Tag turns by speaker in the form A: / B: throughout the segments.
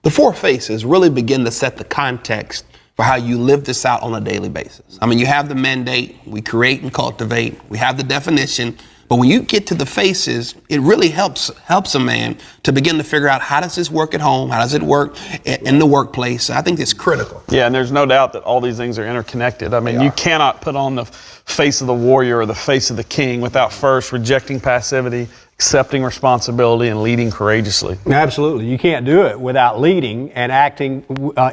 A: The four faces really begin to set the context for how you live this out on a daily basis. I mean, you have the mandate, we create and cultivate, we have the definition, but when you get to the faces, it really helps a man to begin to figure out, how does this work at home? How does it work in the workplace? I think it's critical.
B: Yeah, and there's no doubt that all these things are interconnected. I mean, you cannot put on the face of the warrior or the face of the king without first rejecting passivity, accepting responsibility, and leading courageously.
C: Absolutely. You can't do it without leading and acting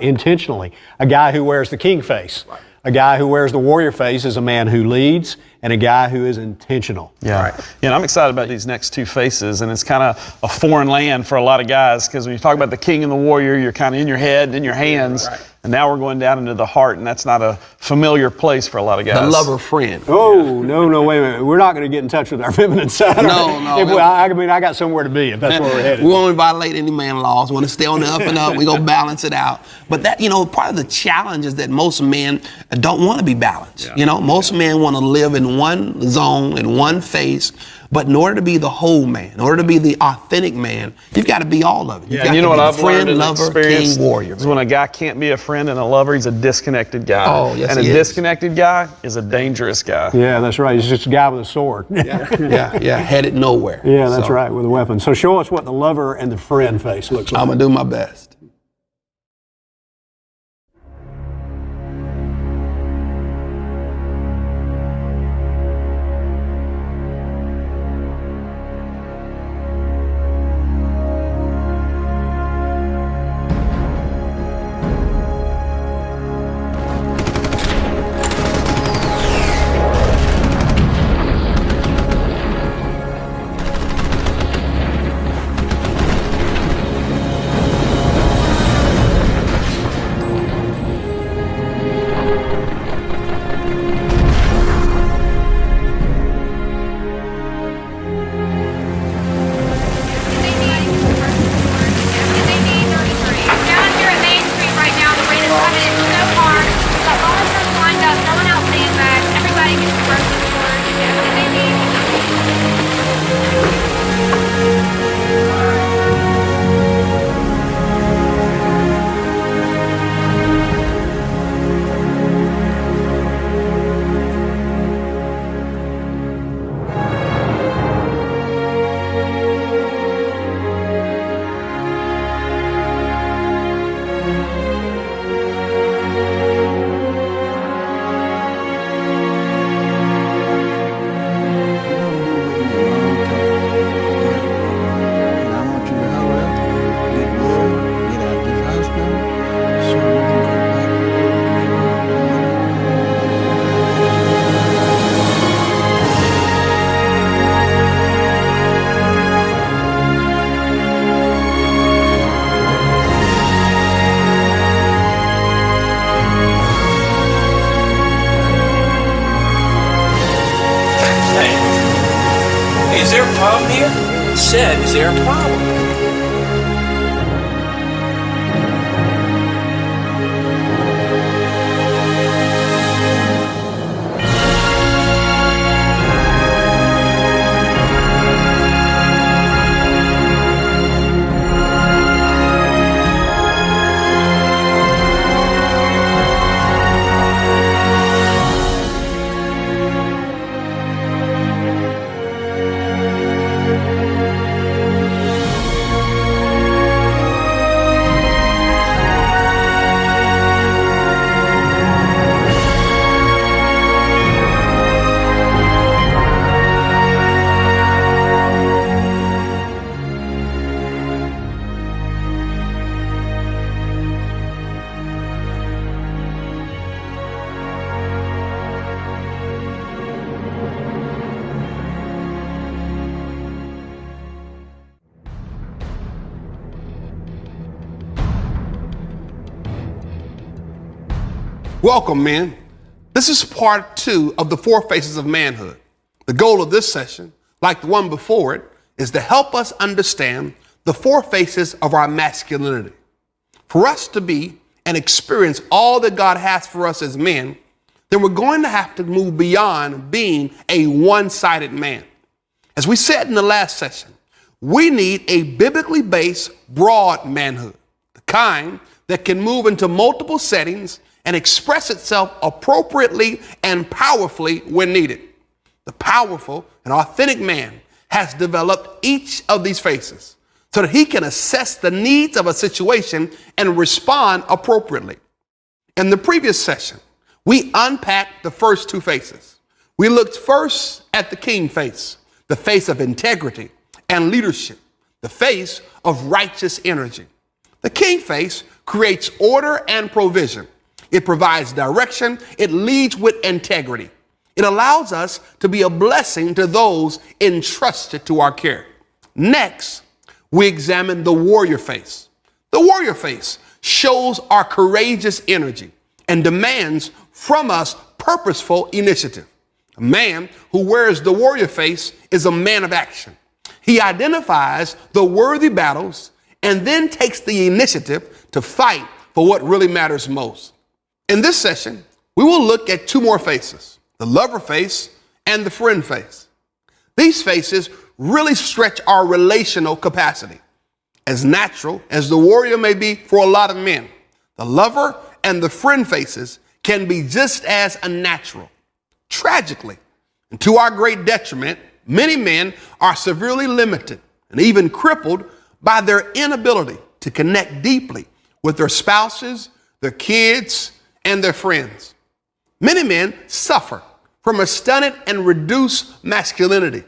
C: intentionally. A guy who wears the king face, a guy who wears the warrior face is a man who leads, and a guy who is intentional.
B: Yeah. Right. I'm excited about these next two faces, and it's kind of a foreign land for a lot of guys, because when you talk about the king and the warrior, you're kind of in your head and in your hands. Right. And now we're going down into the heart, and that's not a familiar place for a lot of guys.
A: The lover friend.
C: Oh, no, wait a minute. We're not going to get in touch with our feminine side.
A: No.
C: I mean, I got somewhere to be if that's where we're headed.
A: We won't violate any man laws. We want to stay on the up and up. We're going to balance it out. But that, part of the challenge is that most men don't want to be balanced. Yeah. Most men want to live in one zone, in one phase. But in order to be the whole man, in order to be the authentic man, you've got to be all of it. You've got
B: to
A: what
B: I've
A: friend,
B: learned in
A: lover,
B: experience
A: king, warrior.
B: Is when a guy can't be a friend and a lover, he's a disconnected guy.
A: Oh, yes,
B: and a disconnected guy is a dangerous guy.
C: Yeah, that's right. He's just a guy with a sword.
A: Yeah, headed nowhere.
C: Yeah, that's right, with a weapon. So show us what the lover and the friend face looks like.
A: I'm going to do my best.
D: Is there a problem here? It said, is there a problem?
A: Welcome, men. This is part 2 of the 4 Faces of Manhood. The goal of this session, like the one before it, is to help us understand the 4 faces of our masculinity. For us to be and experience all that God has for us as men, then we're going to have to move beyond being a one-sided man. As we said in the last session, we need a biblically based, broad manhood. The kind that can move into multiple settings and express itself appropriately and powerfully when needed. The powerful and authentic man has developed each of these faces so that he can assess the needs of a situation and respond appropriately. In the previous session, we unpacked the first two faces. We looked first at the king face, the face of integrity and leadership, the face of righteous energy. The king face creates order and provision. It provides direction. It leads with integrity. It allows us to be a blessing to those entrusted to our care. Next, we examine the warrior face. The warrior face shows our courageous energy and demands from us purposeful initiative. A man who wears the warrior face is a man of action. He identifies the worthy battles and then takes the initiative to fight for what really matters most. In this session, we will look at two more faces, the lover face and the friend face. These faces really stretch our relational capacity. As natural as the warrior may be for a lot of men, the lover and the friend faces can be just as unnatural. Tragically, and to our great detriment, many men are severely limited and even crippled by their inability to connect deeply with their spouses, their kids, and their friends. Many men suffer from a stunted and reduced masculinity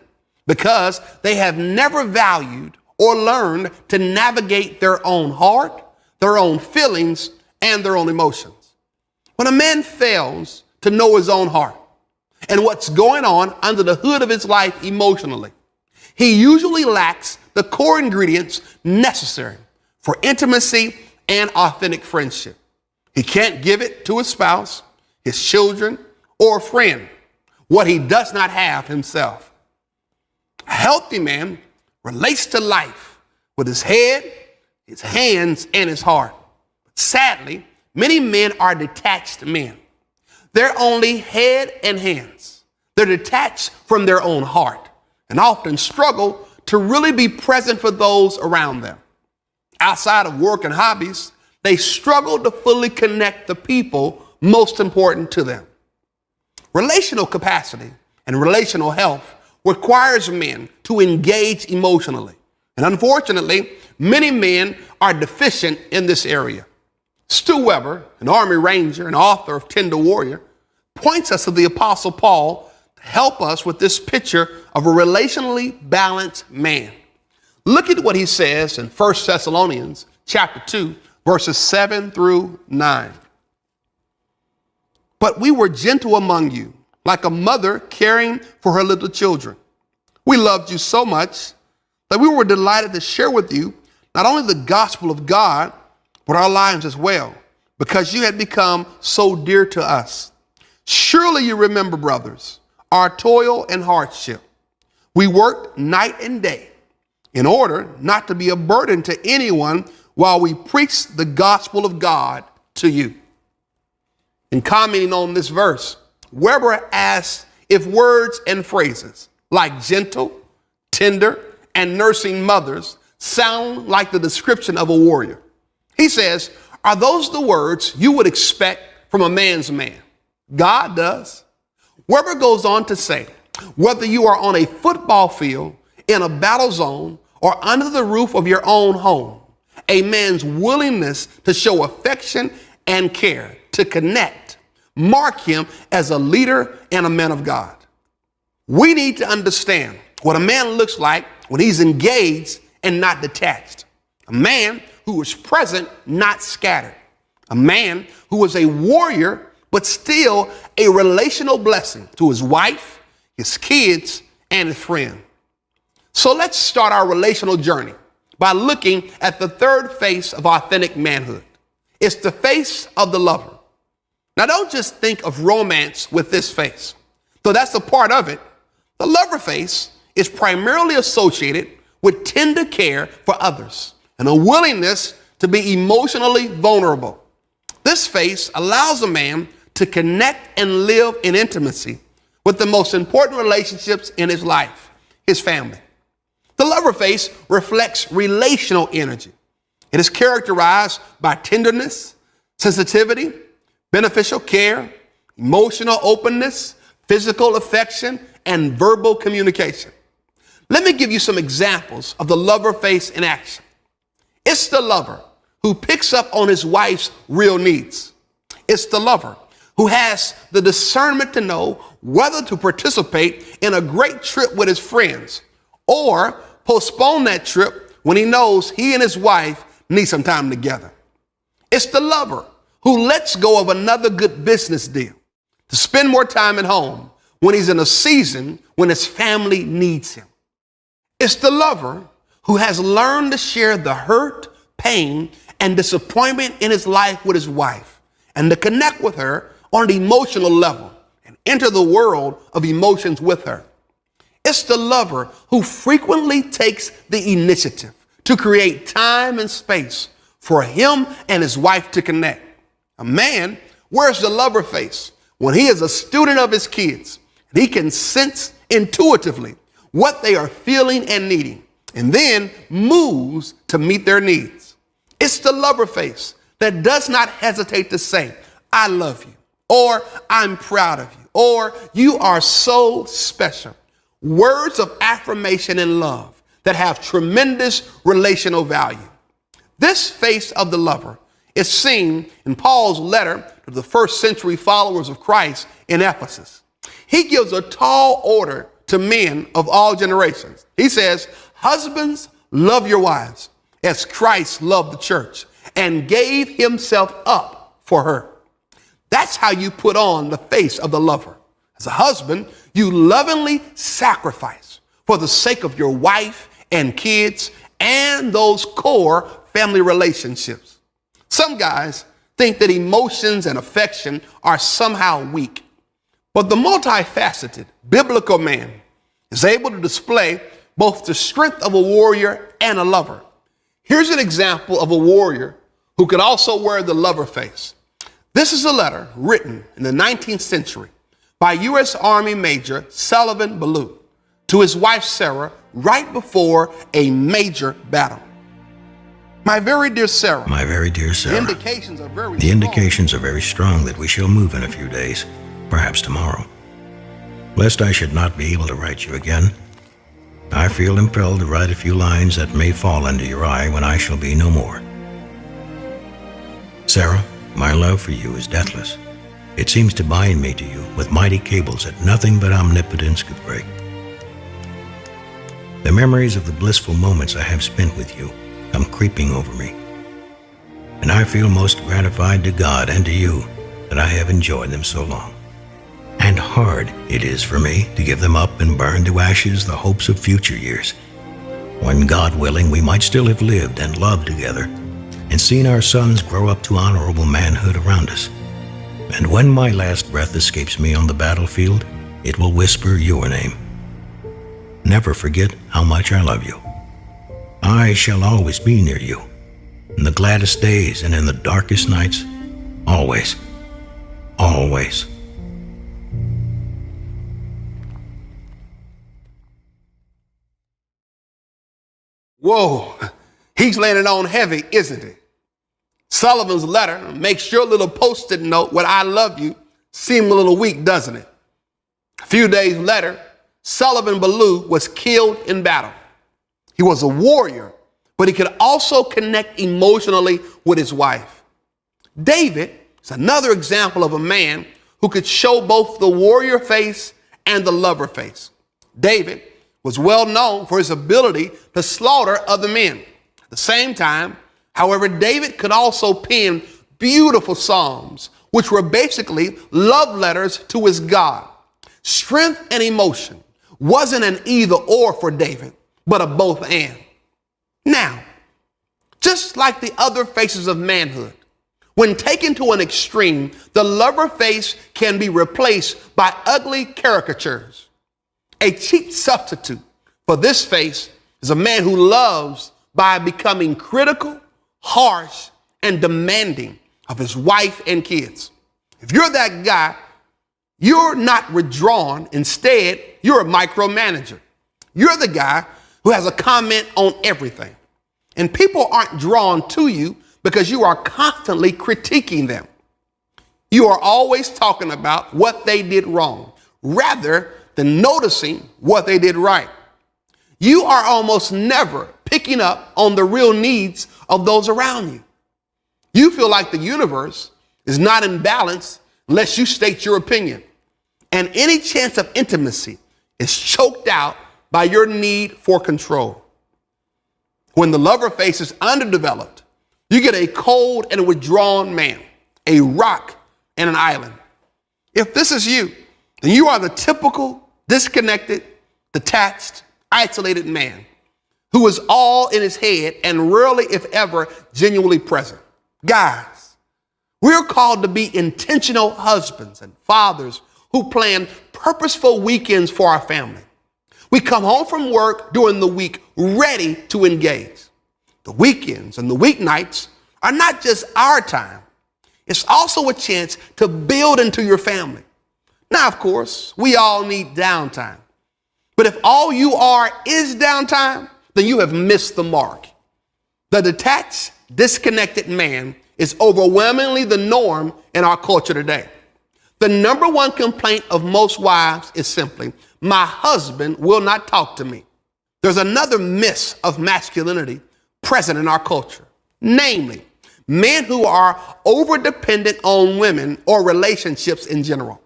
A: because they have never valued or learned to navigate their own heart, their own feelings, and their own emotions. When a man fails to know his own heart and what's going on under the hood of his life emotionally, he usually lacks the core ingredients necessary for intimacy and authentic friendship. He can't give it to his spouse, his children, or a friend, what he does not have himself. A healthy man relates to life with his head, his hands, and his heart. But sadly, many men are detached men. They're only head and hands. They're detached from their own heart and often struggle to really be present for those around them. Outside of work and hobbies, they struggle to fully connect the people most important to them. Relational capacity and relational health requires men to engage emotionally. And unfortunately, many men are deficient in this area. Stu Weber, an Army Ranger and author of Tender Warrior, points us to the Apostle Paul to help us with this picture of a relationally balanced man. Look at what he says in 1 Thessalonians chapter 2, verses 7 through 9. But we were gentle among you, like a mother caring for her little children. We loved you so much that we were delighted to share with you not only the gospel of God, but our lives as well, because you had become so dear to us. Surely you remember, brothers, our toil and hardship. We worked night and day in order not to be a burden to anyone while we preached the gospel of God to you. In commenting on this verse, Weber asked if words and phrases like gentle, tender, and nursing mothers sound like the description of a warrior. He says, are those the words you would expect from a man's man? God does. Weber goes on to say, whether you are on a football field, in a battle zone, or under the roof of your own home, a man's willingness to show affection and care, to connect, mark him as a leader and a man of God. We need to understand what a man looks like when he's engaged and not detached. A man who is present, not scattered. A man who is a warrior, but still a relational blessing to his wife, his kids, and his friend. So let's start our relational journey by looking at the third face of authentic manhood. It's the face of the lover. Now, don't just think of romance with this face, though that's a part of it. The lover face is primarily associated with tender care for others and a willingness to be emotionally vulnerable. This face allows a man to connect and live in intimacy with the most important relationships in his life, his family. The lover face reflects relational energy. It is characterized by tenderness, sensitivity, beneficial care, emotional openness, physical affection, and verbal communication. Let me give you some examples of the lover face in action. It's the lover who picks up on his wife's real needs. It's the lover who has the discernment to know whether to participate in a great trip with his friends or postpone that trip when he knows he and his wife need some time together. It's the lover who lets go of another good business deal to spend more time at home when he's in a season when his family needs him. It's the lover who has learned to share the hurt, pain, and disappointment in his life with his wife and to connect with her on an emotional level and enter the world of emotions with her. It's the lover who frequently takes the initiative to create time and space for him and his wife to connect. A man wears the lover face when he is a student of his kids and he can sense intuitively what they are feeling and needing and then moves to meet their needs. It's the lover face that does not hesitate to say, I love you, or I'm proud of you, or you are so special. Words of affirmation and love that have tremendous relational value. This face of the lover is seen in Paul's letter to the first century followers of Christ in Ephesus. He gives a tall order to men of all generations. He says, husbands, love your wives as Christ loved the church and gave himself up for her. That's how you put on the face of the lover. As a husband, you lovingly sacrifice for the sake of your wife and kids and those core family relationships. Some guys think that emotions and affection are somehow weak, but the multifaceted biblical man is able to display both the strength of a warrior and a lover. Here's an example of a warrior who could also wear the lover face. This is a letter written in the 19th century by U.S. Army Major Sullivan Ballou to his wife Sarah right before a major battle. My very dear Sarah.
E: The indications are very strong that we shall move in a few days, perhaps tomorrow. Lest I should not be able to write you again, I feel impelled to write a few lines that may fall under your eye when I shall be no more. Sarah, my love for you is deathless. It seems to bind me to you with mighty cables that nothing but omnipotence could break. The memories of the blissful moments I have spent with you come creeping over me, and I feel most gratified to God and to you that I have enjoyed them so long. And hard it is for me to give them up and burn to ashes the hopes of future years, when God willing we might still have lived and loved together and seen our sons grow up to honorable manhood around us. And when my last breath escapes me on the battlefield, it will whisper your name. Never forget how much I love you. I shall always be near you, in the gladdest days and in the darkest nights, always, always.
A: Whoa, he's laying it on heavy, isn't he? Sullivan's letter makes your little post-it note with I love you seem a little weak, doesn't it? A few days later, Sullivan Ballou was killed in battle. He was a warrior, but he could also connect emotionally with his wife. David is another example of a man who could show both the warrior face and the lover face. David was well known for his ability to slaughter other men. At the same time, however, David could also pen beautiful psalms, which were basically love letters to his God. Strength and emotion wasn't an either or for David, but a both and. Now, just like the other faces of manhood, when taken to an extreme, the lover face can be replaced by ugly caricatures. A cheap substitute for this face is a man who loves by becoming critical, harsh, and demanding of his wife and kids. If you're that guy, you're not withdrawn. Instead, you're a micromanager. You're the guy who has a comment on everything. And people aren't drawn to you because you are constantly critiquing them. You are always talking about what they did wrong rather than noticing what they did right. You are almost never picking up on the real needs of those around you. You feel like the universe is not in balance unless you state your opinion. And any chance of intimacy is choked out by your need for control. When the lover face is underdeveloped, you get a cold and withdrawn man, a rock and an island. If this is you, then you are the typical disconnected, detached, isolated man who is all in his head and rarely, if ever, genuinely present. Guys, we're called to be intentional husbands and fathers who plan purposeful weekends for our family. We come home from work during the week ready to engage. The weekends and the weeknights are not just our time. It's also a chance to build into your family. Now, of course, we all need downtime. But if all you are is downtime, then you have missed the mark. The detached, disconnected man is overwhelmingly the norm in our culture today. The number one complaint of most wives is simply, my husband will not talk to me. There's another miss of masculinity present in our culture, namely, men who are over-dependent on women or relationships in general.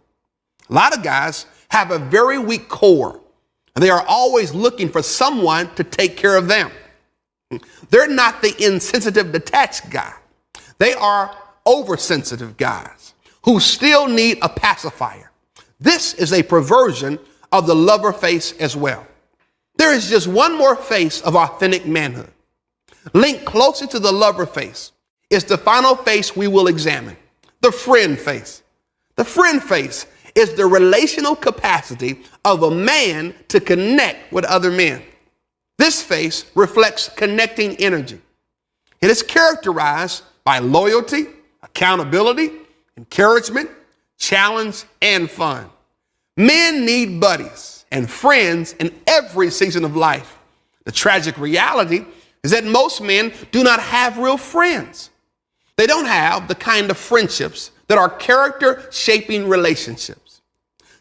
A: A lot of guys have a very weak core. They are always looking for someone to take care of them. They're not the insensitive, detached guy. They are oversensitive guys who still need a pacifier. This is a perversion of the lover face as well. There is just one more face of authentic manhood. Linked closely to the lover face is the final face we will examine, the friend face. The friend face is the relational capacity of a man to connect with other men. This face reflects connecting energy. It is characterized by loyalty, accountability, encouragement, challenge, and fun. Men need buddies and friends in every season of life. The tragic reality is that most men do not have real friends. They don't have the kind of friendships that are character-shaping relationships.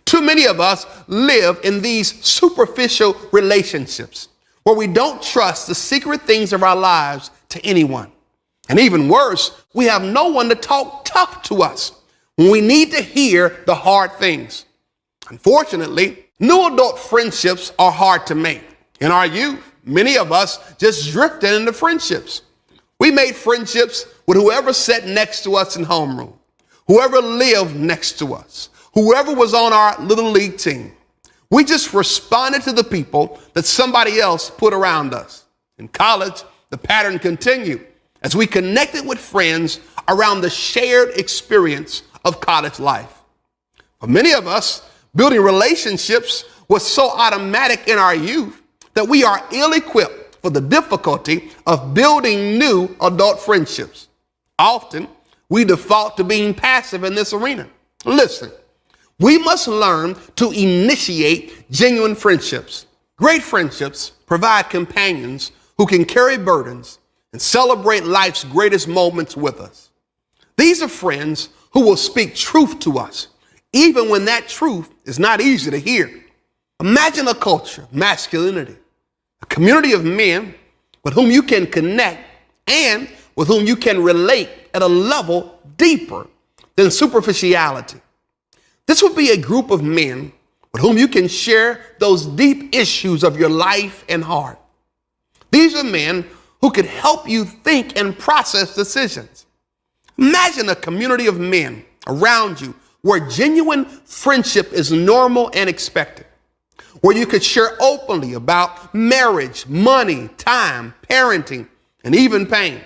A: Too many of us live in these superficial relationships where we don't trust the secret things of our lives to anyone. And even worse, we have no one to talk tough to us when we need to hear the hard things. Unfortunately, new adult friendships are hard to make. In our youth, many of us just drifted into friendships. We made friendships with whoever sat next to us in homeroom, whoever lived next to us, whoever was on our little league team. We just responded to the people that somebody else put around us. In college, the pattern continued as we connected with friends around the shared experience of college life. For many of us, building relationships was so automatic in our youth that we are ill-equipped for the difficulty of building new adult friendships. Often, we default to being passive in this arena. Listen, we must learn to initiate genuine friendships. Great friendships provide companions who can carry burdens and celebrate life's greatest moments with us. These are friends who will speak truth to us, even when that truth is not easy to hear. Imagine a culture, masculinity, a community of men with whom you can connect and with whom you can relate at a level deeper than superficiality. This would be a group of men with whom you can share those deep issues of your life and heart. These are men who could help you think and process decisions. Imagine a community of men around you where genuine friendship is normal and expected, where you could share openly about marriage, money, time, parenting, and even pain.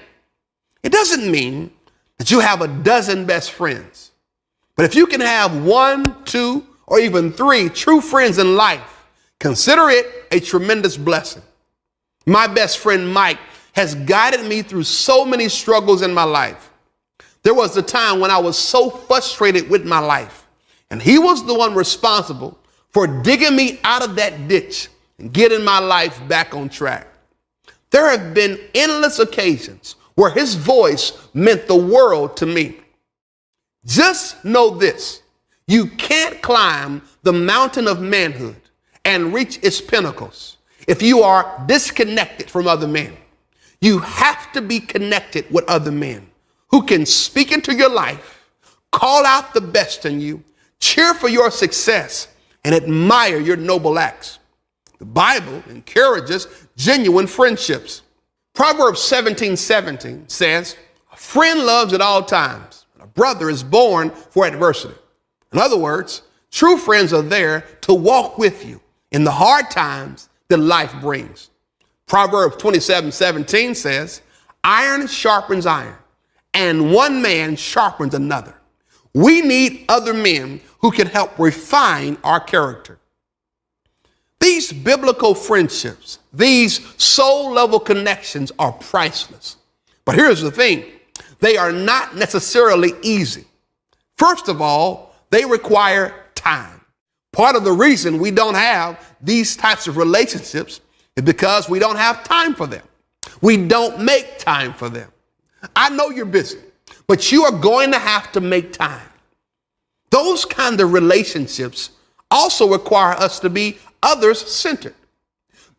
A: It doesn't mean that you have a dozen best friends, but if you can have 1, 2, or even 3 true friends in life, consider it a tremendous blessing. My best friend Mike has guided me through so many struggles in my life. There was a time when I was so frustrated with my life, and he was the one responsible for digging me out of that ditch and getting my life back on track. There have been endless occasions where his voice meant the world to me. Just know this: you can't climb the mountain of manhood and reach its pinnacles if you are disconnected from other men. You have to be connected with other men who can speak into your life, call out the best in you, cheer for your success, and admire your noble acts. The Bible encourages genuine friendships. Proverbs 17:17 says, "A friend loves at all times, and a brother is born for adversity." In other words, true friends are there to walk with you in the hard times that life brings. Proverbs 27:17 says, "Iron sharpens iron, and one man sharpens another." We need other men who can help refine our character. These biblical friendships, these soul-level connections are priceless. But here's the thing: they are not necessarily easy. First of all, they require time. Part of the reason we don't have these types of relationships is because we don't have time for them. We don't make time for them. I know you're busy, but you are going to have to make time. Those kind of relationships also require us to be others-centered.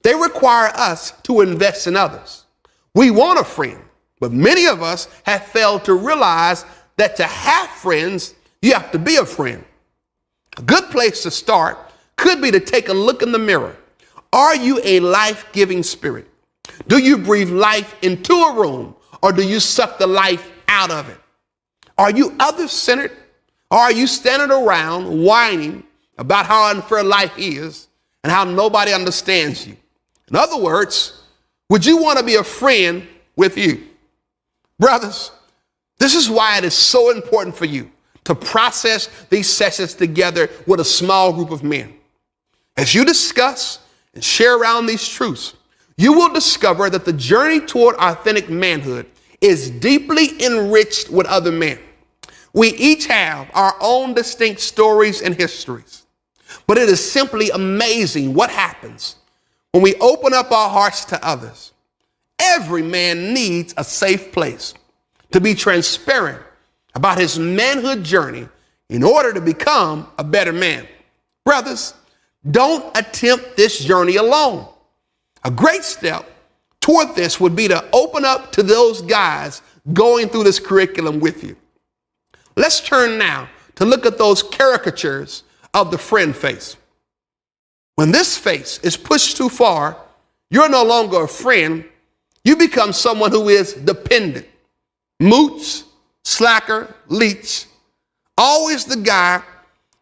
A: They require us to invest in others. We want a friend, but many of us have failed to realize that to have friends, you have to be a friend. A good place to start could be to take a look in the mirror. Are you a life-giving spirit? Do you breathe life into a room, or do you suck the life out of it? Are you other-centered, or are you standing around whining about how unfair life is and how nobody understands you? In other words, would you want to be a friend with you? Brothers, this is why it is so important for you to process these sessions together with a small group of men. As you discuss and share around these truths, you will discover that the journey toward authentic manhood is deeply enriched with other men. We each have our own distinct stories and histories, but it is simply amazing what happens when we open up our hearts to others. Every man needs a safe place to be transparent about his manhood journey in order to become a better man. Brothers, don't attempt this journey alone. A great step toward this would be to open up to those guys going through this curriculum with you. Let's turn now to look at those caricatures of the friend face. When this face is pushed too far, you're no longer a friend. You become someone who is dependent, mooch, slacker, leech, always the guy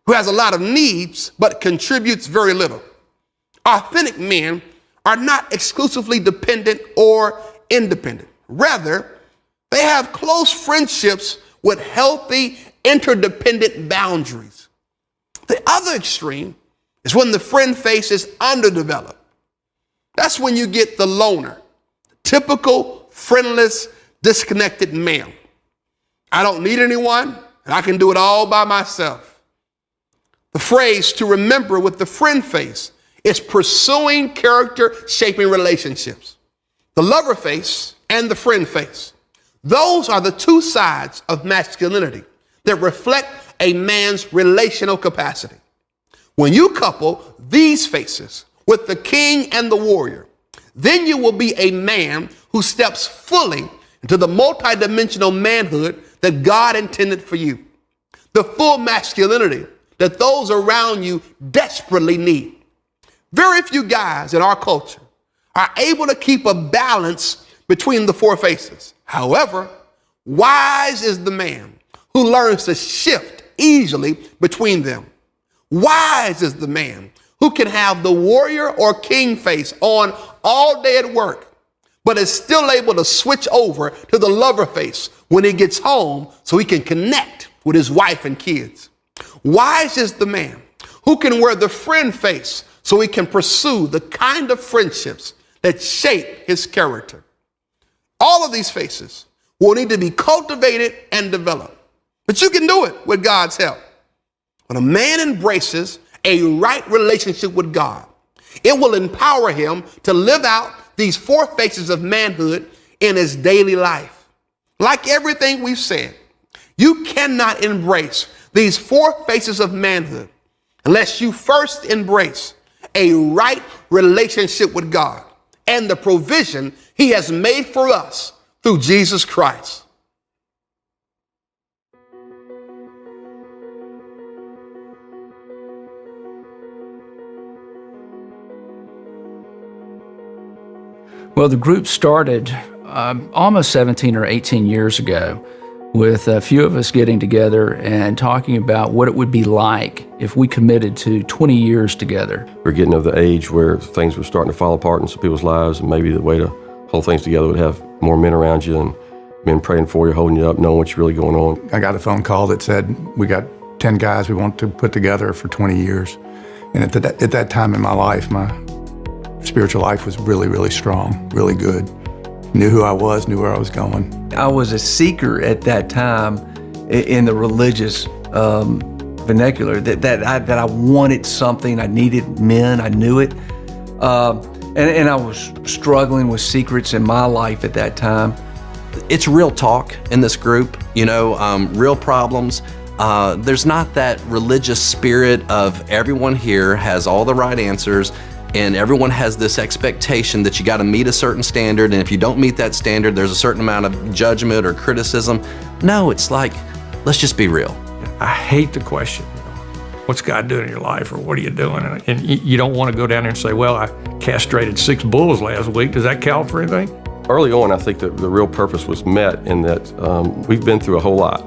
A: who has a lot of needs but contributes very little. Authentic men are not exclusively dependent or independent. Rather, they have close friendships with healthy, interdependent boundaries. The other extreme is when the friend face is underdeveloped. That's when you get the loner, typical, friendless, disconnected male. I don't need anyone, and I can do it all by myself. The phrase to remember with the friend face is pursuing character-shaping relationships. The lover face and the friend face. Those are the two sides of masculinity that reflect a man's relational capacity. When you couple these faces with the king and the warrior, then you will be a man who steps fully into the multidimensional manhood that God intended for you. The full masculinity that those around you desperately need. Very few guys in our culture are able to keep a balance between the four faces. However, wise is the man who learns to shift easily between them. Wise is the man who can have the warrior or king face on all day at work, but is still able to switch over to the lover face when he gets home so he can connect with his wife and kids. Wise is the man who can wear the friend face so he can pursue the kind of friendships that shape his character. All of these faces will need to be cultivated and developed, but you can do it with God's help. When a man embraces a right relationship with God, it will empower him to live out these four faces of manhood in his daily life. Like everything we've said, you cannot embrace these four faces of manhood unless you first embrace a right relationship with God and the provision he has made for us through Jesus Christ.
D: Well, the group started almost 17 or 18 years ago with a few of us getting together and talking about what it would be like if we committed to 20 years together.
F: We're getting of the age where things were starting to fall apart in some people's lives, and maybe the way to hold things together would have more men around you and men praying for you, holding you up, knowing what's really going on.
G: I got a phone call that said, we got 10 guys we want to put together for 20 years. And at that time in my life, my spiritual life was really, really strong, really good. Knew who I was, knew where I was going.
H: I was a seeker at that time in the religious vernacular, that I wanted something, I needed men, I knew it. And I was struggling with secrets in my life at that time.
I: It's real talk in this group, real problems. There's not that religious spirit of everyone here has all the right answers, and everyone has this expectation that you got to meet a certain standard, and if you don't meet that standard, there's a certain amount of judgment or criticism. No, it's like, let's just be real.
J: I hate the question, what's God doing in your life, or what are you doing? And you don't want to go down there and say, well, I castrated 6 bulls last week. Does that count for anything?
F: Early on, I think that the real purpose was met in that we've been through a whole lot.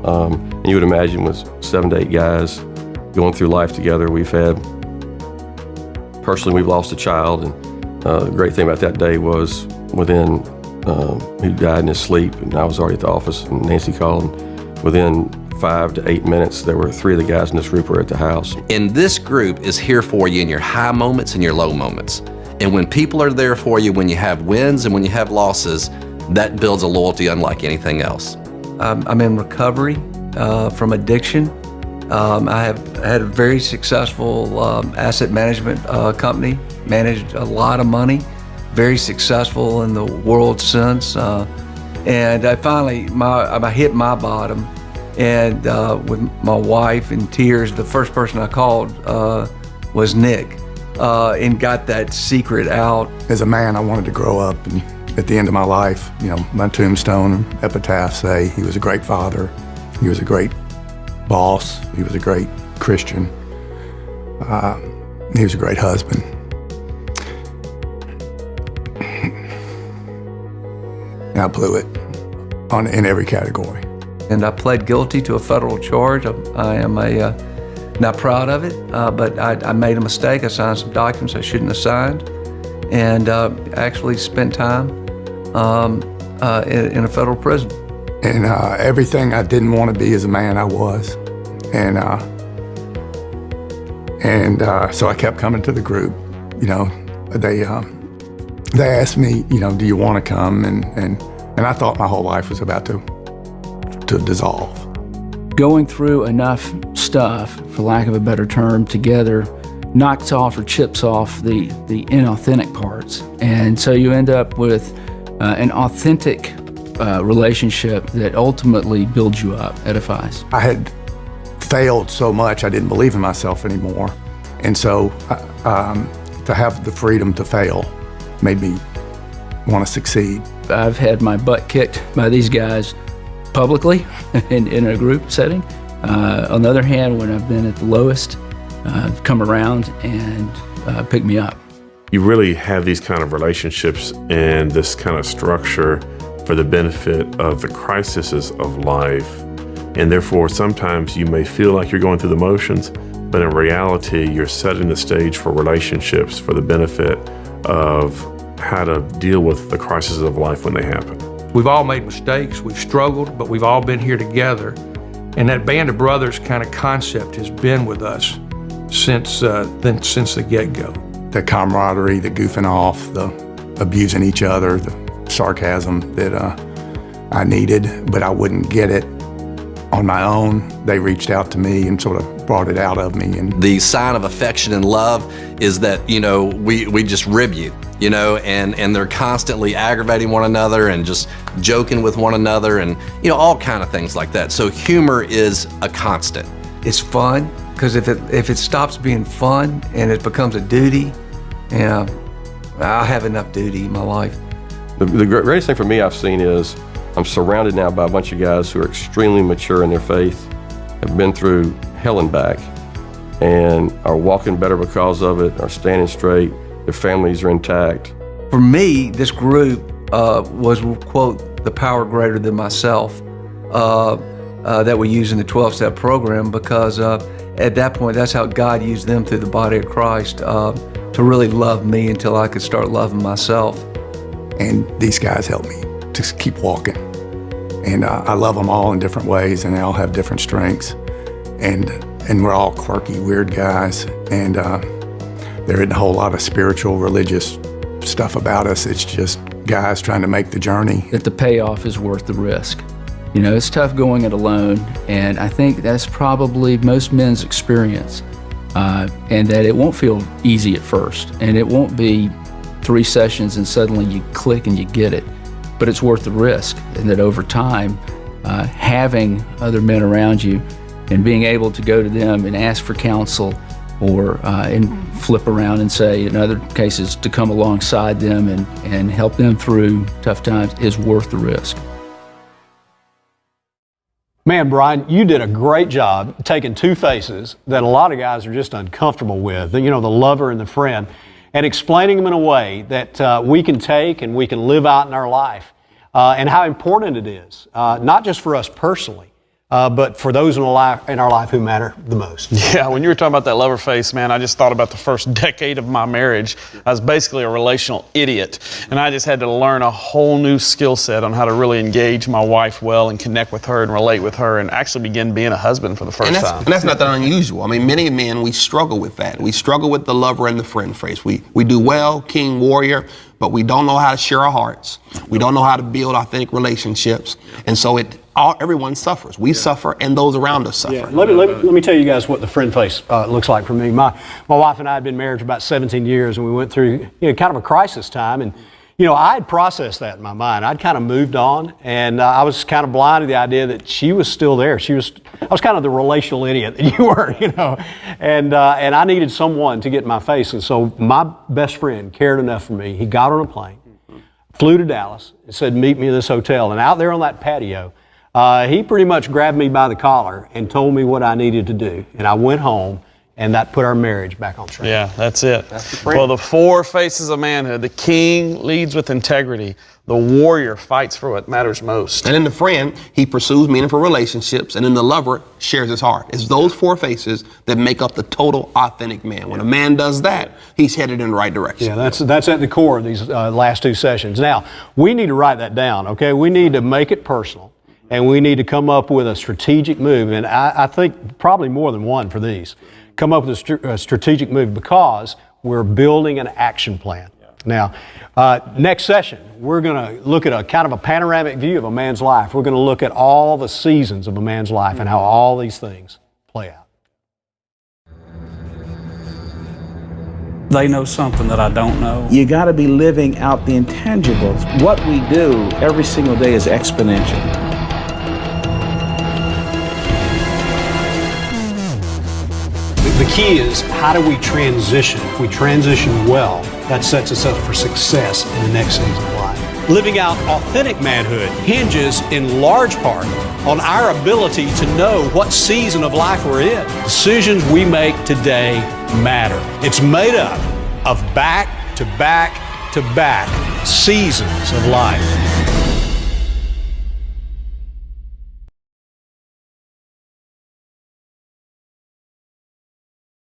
F: And you would imagine with 7 to 8 guys going through life together, personally, we've lost a child, and the great thing about that day was he died in his sleep, and I was already at the office, and Nancy called, and within 5 to 8 minutes, there were 3 of the guys in this group were at the house.
I: And this group is here for you in your high moments and your low moments. And when people are there for you, when you have wins and when you have losses, that builds a loyalty unlike anything else.
H: I'm in recovery from addiction. I have had a very successful asset management company, managed a lot of money, very successful in the world since. And I finally, I hit my bottom, and with my wife in tears, the first person I called was Nick, and got that secret out.
G: As a man, I wanted to grow up, and at the end of my life, my tombstone epitaph say he was a great father, he was a great boss, he was a great Christian, he was a great husband. And I blew it in every category.
H: And I pled guilty to a federal charge. I am not proud of it, but I made a mistake. I signed some documents I shouldn't have signed, and actually spent time in a federal prison.
G: And everything I didn't want to be as a man, I was. And so I kept coming to the group. They asked me, do you want to come? And I thought my whole life was about to dissolve.
D: Going through enough stuff, for lack of a better term, together knocks off or chips off the inauthentic parts. And so you end up with an authentic relationship that ultimately builds you up, edifies.
G: I had failed so much, I didn't believe in myself anymore. And so to have the freedom to fail made me want to succeed.
D: I've had my butt kicked by these guys publicly in a group setting. On the other hand, when I've been at the lowest, come around and pick me up.
K: You really have these kind of relationships and this kind of structure for the benefit of the crises of life. And therefore, sometimes you may feel like you're going through the motions, but in reality, you're setting the stage for relationships for the benefit of how to deal with the crises of life when they happen.
J: We've all made mistakes, we've struggled, but we've all been here together. And that band of brothers kind of concept has been with us since the get-go.
G: The camaraderie, the goofing off, the abusing each other, the sarcasm that I needed, but I wouldn't get it on my own. They reached out to me and sort of brought it out of me. And
I: the sign of affection and love is that, we just rib you. you know, and they're constantly aggravating one another and just joking with one another and, you know, all kind of things like that. So humor is a constant.
H: It's fun, because if it stops being fun and it becomes a duty, yeah, I have enough duty in my life.
F: The greatest thing for me I've seen is I'm surrounded now by a bunch of guys who are extremely mature in their faith, have been through hell and back, and are walking better because of it, are standing straight, their families are intact.
H: For me, this group was, quote, the power greater than myself that we use in the 12-step program, because at that point, that's how God used them through the body of Christ to really love me until I could start loving myself.
G: And these guys helped me to keep walking. And I love them all in different ways, and they all have different strengths. And we're all quirky, weird guys. And there isn't a whole lot of spiritual, religious stuff about us. It's just guys trying to make the journey.
D: That the payoff is worth the risk. You know, it's tough going it alone, and I think that's probably most men's experience. And that it won't feel easy at first, and it won't be 3 sessions and suddenly you click and you get it. But it's worth the risk, and that over time, having other men around you and being able to go to them and ask for counsel, or and flip around and say, in other cases, to come alongside them and help them through tough times is worth the risk.
C: Man, Brian, you did a great job taking 2 faces that a lot of guys are just uncomfortable with, you know, the lover and the friend, and explaining them in a way that we can take and we can live out in our life, and how important it is, not just for us personally, but for those in our life who matter the most.
B: Yeah, when you were talking about that lover face, man, I just thought about the first decade of my marriage. I was basically a relational idiot, and I just had to learn a whole new skill set on how to really engage my wife well and connect with her and relate with her and actually begin being a husband for the first time.
A: And that's not that unusual. I mean, many men, we struggle with that. We struggle with the lover and the friend phrase. We do well, king, warrior, but we don't know how to share our hearts. We don't know how to build authentic relationships. And so everyone suffers. We suffer, and those around us suffer.
C: Yeah. Let me tell you guys what the friend face looks like for me. My wife and I had been married for about 17 years, and we went through kind of a crisis time. And I had processed that in my mind. I'd kind of moved on, and I was kind of blind to the idea that she was still there. I was kind of the relational idiot that you were, and I needed someone to get in my face. And so my best friend cared enough for me. He got on a plane, flew to Dallas, and said, meet me at this hotel. And out there on that patio, he pretty much grabbed me by the collar and told me what I needed to do. And I went home, and that put our marriage back on track.
B: Yeah, that's it. Well, the 4 faces of manhood. The king leads with integrity. The warrior fights for what matters most.
A: And in the friend, he pursues meaningful relationships. And in the lover, shares his heart. It's those 4 faces that make up the total authentic man. When a man does that, he's headed in the right direction.
C: Yeah, that's at the core of these last 2 sessions. Now, we need to write that down, okay? We need to make it personal. And we need to come up with a strategic move. And I think probably more than one for these. Come up with a strategic move, because we're building an action plan. Now, next session, we're going to look at a kind of a panoramic view of a man's life. We're going to look at all the seasons of a man's life and how all these things play out.
L: They know something that I don't know.
M: You got to be living out the intangibles. What we do every single day is exponential.
C: The key is, how do we transition? If we transition well, that sets us up for success in the next season of life. Living out authentic manhood hinges in large part on our ability to know what season of life we're in. Decisions we make today matter. It's made up of back to back to back seasons of life.